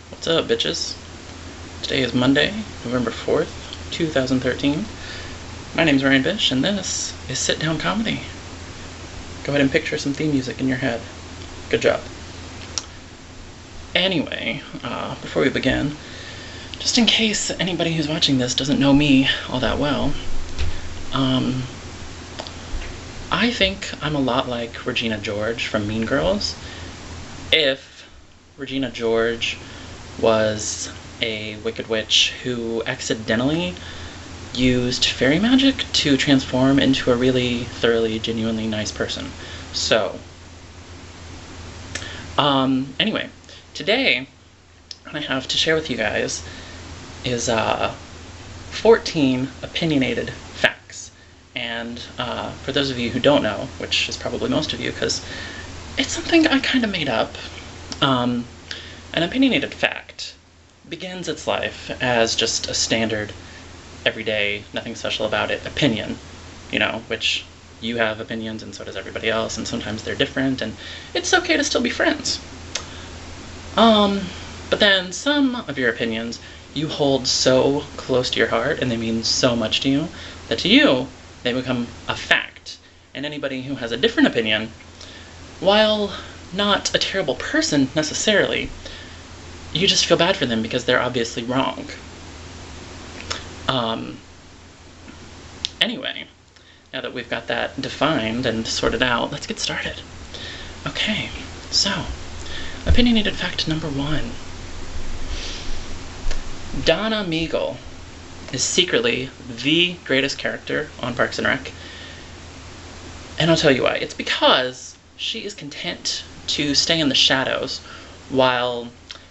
What's up, bitches? Today is Monday, November 4th, 2013. My name's Ryan Bish, and this is Sit Down Comedy. Go ahead and picture some theme music in your head. Good job. Anyway, before we begin, just in case anybody who's watching this doesn't know me all that well, I think I'm a lot like Regina George from Mean Girls. If Regina George was a wicked witch who accidentally used fairy magic to transform into a really thoroughly, genuinely nice person. So, anyway, today what I have to share with you guys is 14 opinionated facts. And for those of you who don't know, which is probably most of you, because it's something I kind of made up, an opinionated fact begins its life as just a standard, everyday, nothing special about it opinion, which you have opinions and so does everybody else, and sometimes they're different, and it's okay to still be friends. But then some of your opinions you hold so close to your heart, and they mean so much to you, that to you, they become a fact. And anybody who has a different opinion, while not a terrible person necessarily, you just feel bad for them because they're obviously wrong. Anyway, now that we've got that defined and sorted out, let's get started. Okay, so, opinionated fact number 1. Donna Meagle is secretly the greatest character on Parks and Rec. And I'll tell you why. It's because she is content to stay in the shadows while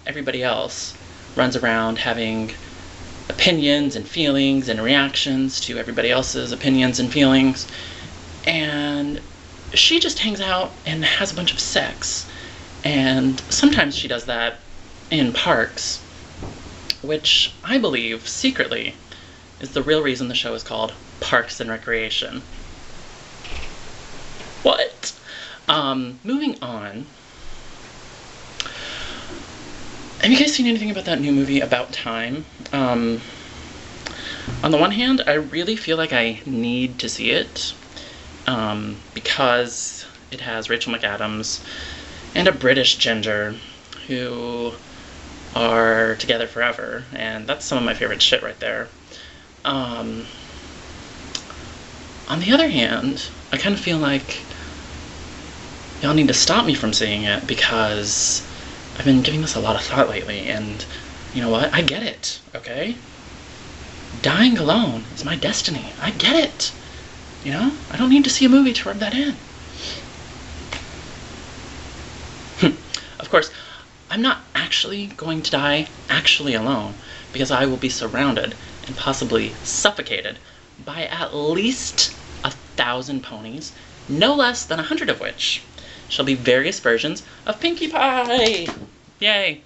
everybody else runs around having opinions and feelings and reactions to everybody else's opinions and feelings. And she just hangs out and has a bunch of sex. And sometimes she does that in parks, which I believe secretly is the real reason the show is called Parks and Recreation. What? Moving on. Have you guys seen anything about that new movie, About Time? On the one hand, I really feel like I need to see it, because it has Rachel McAdams and a British ginger who are together forever, and that's some of my favorite shit right there. On the other hand, I kind of feel like y'all need to stop me from seeing it because I've been giving this a lot of thought lately, and you know what? I get it, okay? Dying alone is my destiny. I get it. I don't need to see a movie to rub that in. Of course, I'm not actually going to die actually alone, because I will be surrounded and possibly suffocated by at least 1,000 ponies, no less than 100 of which shall be various versions of Pinkie Pie! Yay!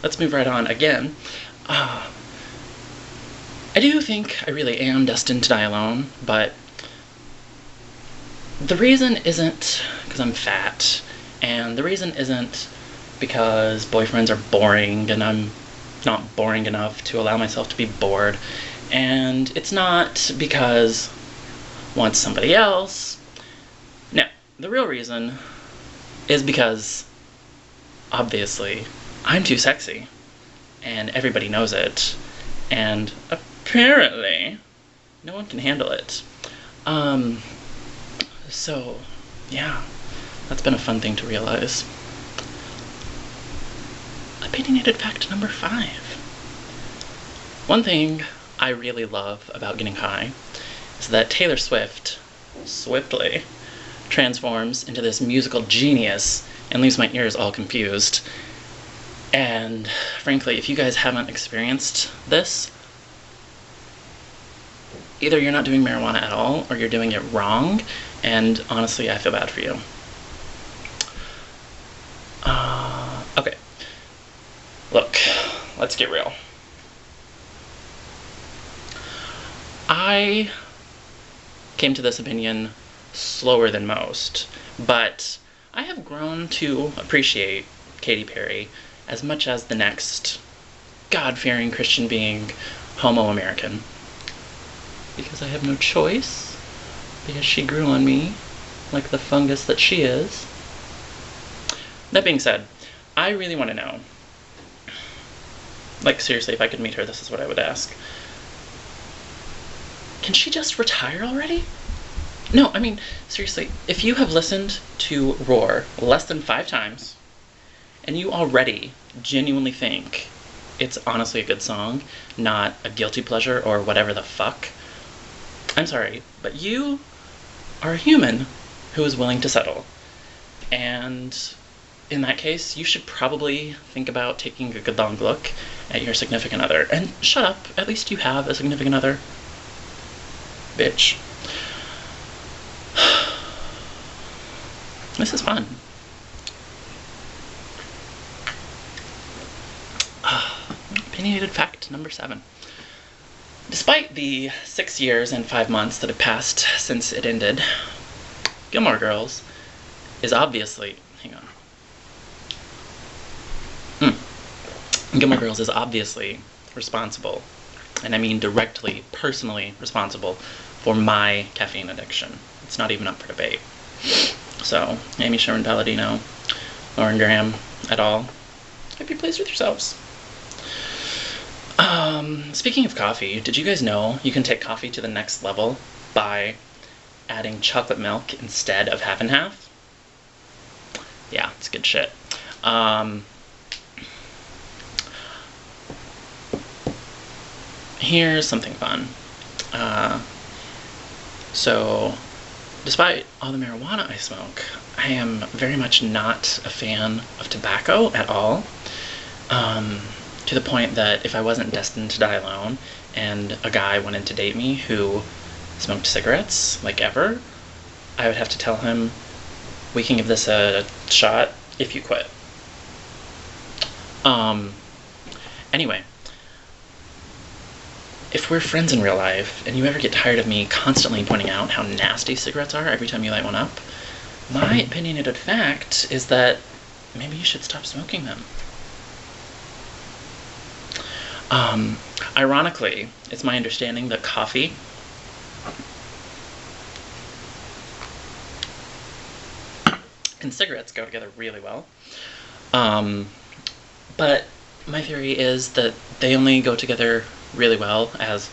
Let's move right on again. I do think I really am destined to die alone, but the reason isn't because I'm fat, and the reason isn't because boyfriends are boring, and I'm not boring enough to allow myself to be bored, and it's not because I want somebody else. No, the real reason is because, obviously, I'm too sexy, and everybody knows it, and apparently, no one can handle it. So, yeah, that's been a fun thing to realize. Opinionated fact number 5. One thing I really love about getting high is that Taylor Swift swiftly transforms into this musical genius and leaves my ears all confused. And frankly, if you guys haven't experienced this, either you're not doing marijuana at all, or you're doing it wrong, and honestly, I feel bad for you. Okay. Look, let's get real. I came to this opinion slower than most, but I have grown to appreciate Katy Perry as much as the next God-fearing Christian being homo-American. Because I have no choice, because she grew on me like the fungus that she is. That being said, I really want to know, like seriously, if I could meet her, this is what I would ask. Can she just retire already? No, I mean, seriously, if you have listened to Roar less than 5 times, and you already genuinely think it's honestly a good song, not a guilty pleasure or whatever the fuck, I'm sorry, but you are a human who is willing to settle. And in that case, you should probably think about taking a good long look at your significant other. And shut up, at least you have a significant other. Bitch. This is fun. Opinionated fact number 7. Despite the 6 years and 5 months that have passed since it ended, Gilmore Girls is obviously... Hang on. Gilmore Girls is obviously responsible, and I mean directly, personally responsible, for my caffeine addiction. It's not even up for debate. So, Amy Sherman Palladino, Lauren Graham, et al., hope you're pleased with yourselves. Speaking of coffee, did you guys know you can take coffee to the next level by adding chocolate milk instead of half and half? Yeah, it's good shit. Here's something fun. So, despite all the marijuana I smoke, I am very much not a fan of tobacco at all. To the point that if I wasn't destined to die alone and a guy wanted to date me who smoked cigarettes, like ever, I would have to tell him, we can give this a shot if you quit. Anyway, if we're friends in real life and you ever get tired of me constantly pointing out how nasty cigarettes are every time you light one up, my opinionated fact is that maybe you should stop smoking them. Ironically, it's my understanding that coffee and cigarettes go together really well. But my theory is that they only go together really well as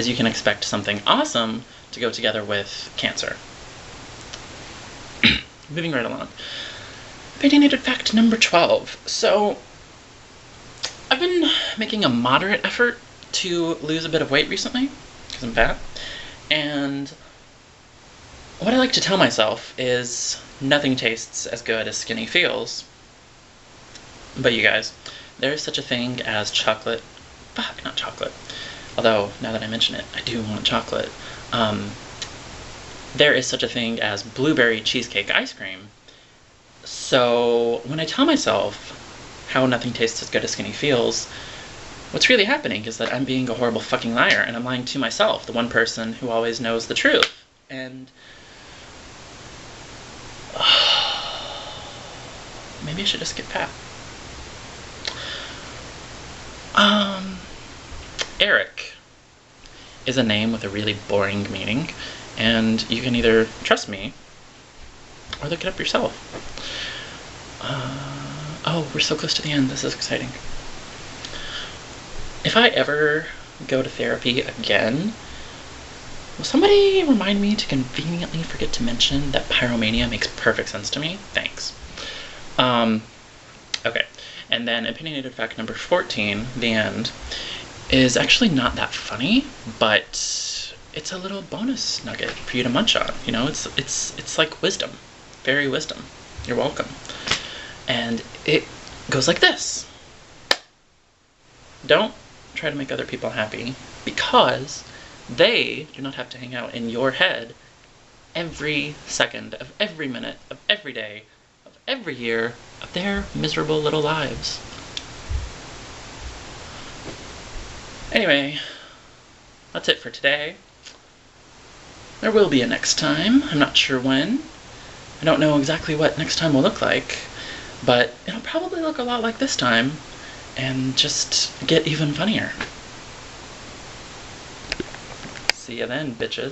you can expect something awesome to go together with cancer. Moving right along. Opinionated fact number 12. So, I've been making a moderate effort to lose a bit of weight recently, because I'm fat, and what I like to tell myself is nothing tastes as good as skinny feels. But you guys, there is such a thing as chocolate. Fuck, not chocolate. Although, now that I mention it, I do want chocolate. There is such a thing as blueberry cheesecake ice cream. So, when I tell myself how nothing tastes as good as skinny feels, what's really happening is that I'm being a horrible fucking liar, and I'm lying to myself, the one person who always knows the truth. And maybe I should just get fat. Eric is a name with a really boring meaning, and you can either trust me or look it up yourself. Oh, we're so close to the end. This is exciting. If I ever go to therapy again, will somebody remind me to conveniently forget to mention that pyromania makes perfect sense to me? Thanks. Okay. And then opinionated fact number 14, the end, is actually not that funny, but it's a little bonus nugget for you to munch on. You know, it's like wisdom. Very wisdom. You're welcome. And it goes like this. Don't try to make other people happy, because they do not have to hang out in your head every second of every minute of every day of every year of their miserable little lives. Anyway, that's it for today. There will be a next time. I'm not sure when. I don't know exactly what next time will look like, but it'll probably look a lot like this time, and just get even funnier. See ya then, bitches.